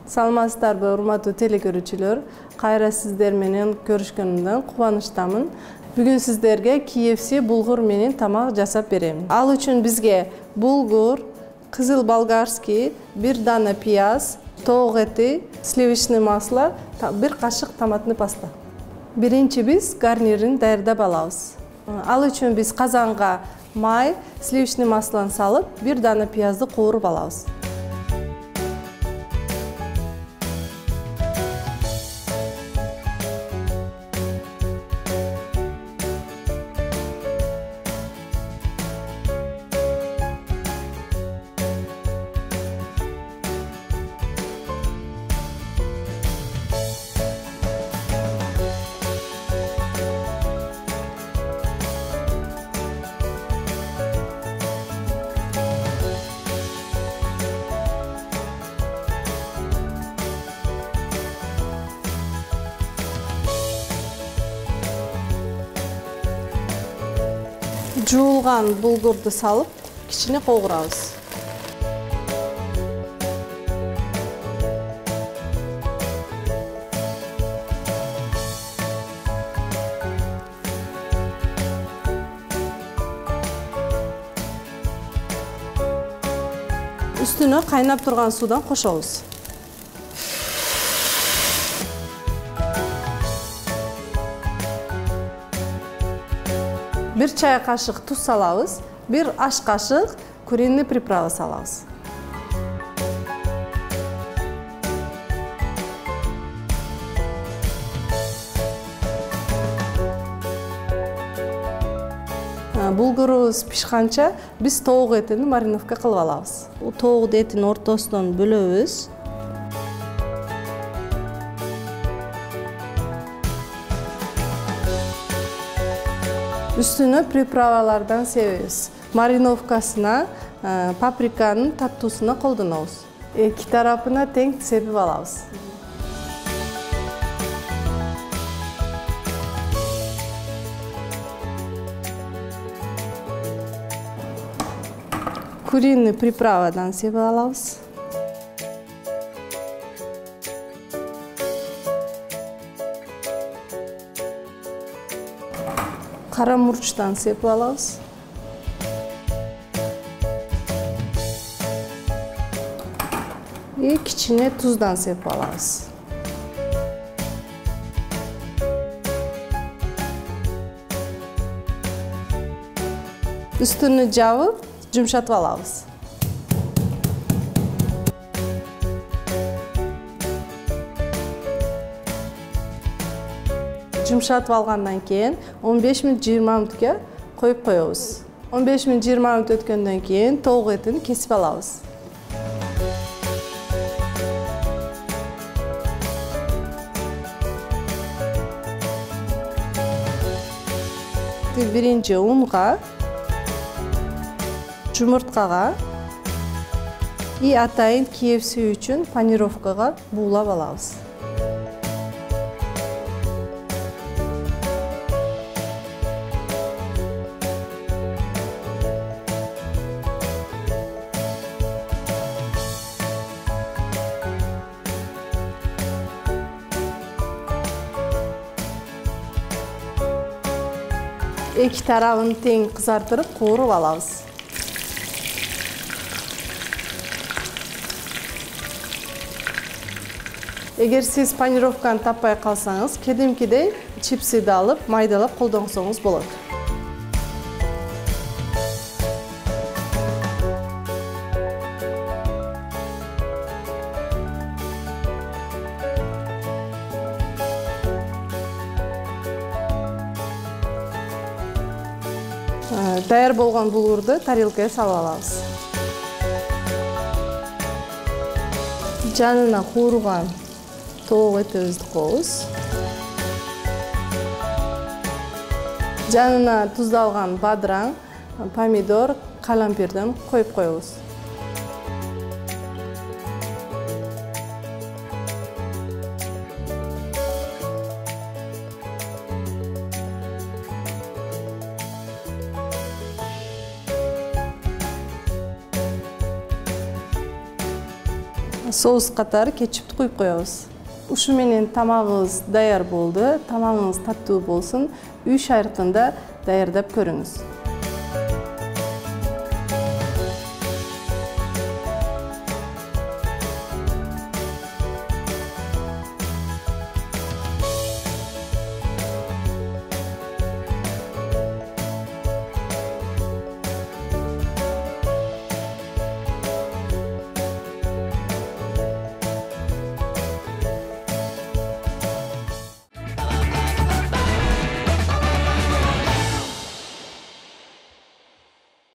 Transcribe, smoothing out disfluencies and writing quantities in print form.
Саламатсыздарбы, урматтуу телекөрүүчүлөр. Кайра сиздер менен көрүшкөнүмдөн кубанычтамын. Бүгүн сиздерге KFC булгур менен тамак жасап берем. Ал үчүн бизге булгур, кызыл болгарский, бир дана пияз, тоок эти, сливочный масло, бир кашык томатный паста. Биринчи биз гарнирин даярдап алабыз. Ал үчүн биз казанга май, сливочный маслону салып, бир дана пиязды кууруп алабыз. Жуылган булгурду салып, кичине когурабыз. Үстүнө кайнап турган суудан кошобуз. Бир чай кашык туз салабыз, бир аш кашык куриный приправа салабыз. Булгурубуз пишканча биз тоок этини мариновка кылып алабыз. Тоок этин ортосунан бөлөбүз. Üstüne приправалардан себебиз. Мариновкасына, паприканын таттуусуна колдонобуз. Эки тарапына тең сепип алабыз. Куриный приправадан сепип алабыз. Кара мурчтан сепип алабыз. И кичине туздан сепип алабыз. Үстүнү жабып, жумшатып алабыз. Жумшатып алгандан кийин 15-20 мүнөткө коюп коебуз. 15-20 мүнөт өткөндөн кийин тоок этин кесип алабыз. Биринчи унга, жумурткага и атайын KFC үчүн панировкага буулап алабыз. Эки тарабын тең кызартырып, кууруп алабыз. Эгер сиз панировканы таппай калсаңыз, кедимкидей чипсиди алып, майдалап колдонсоңуз болот. Даяр болгон булгурду тарелкага салып алабыз. Жанына кууруган тоок этибизди коебуз. Жанына туздалган бадыраң, помидор, калампирден коюп коебуз. соус катары кетчупты куюп коебуз. Ушу менен тамагыбыз даяр болду. Тамагыңыз таттуу болсун. Үй шаркында даярдап көрүңүз.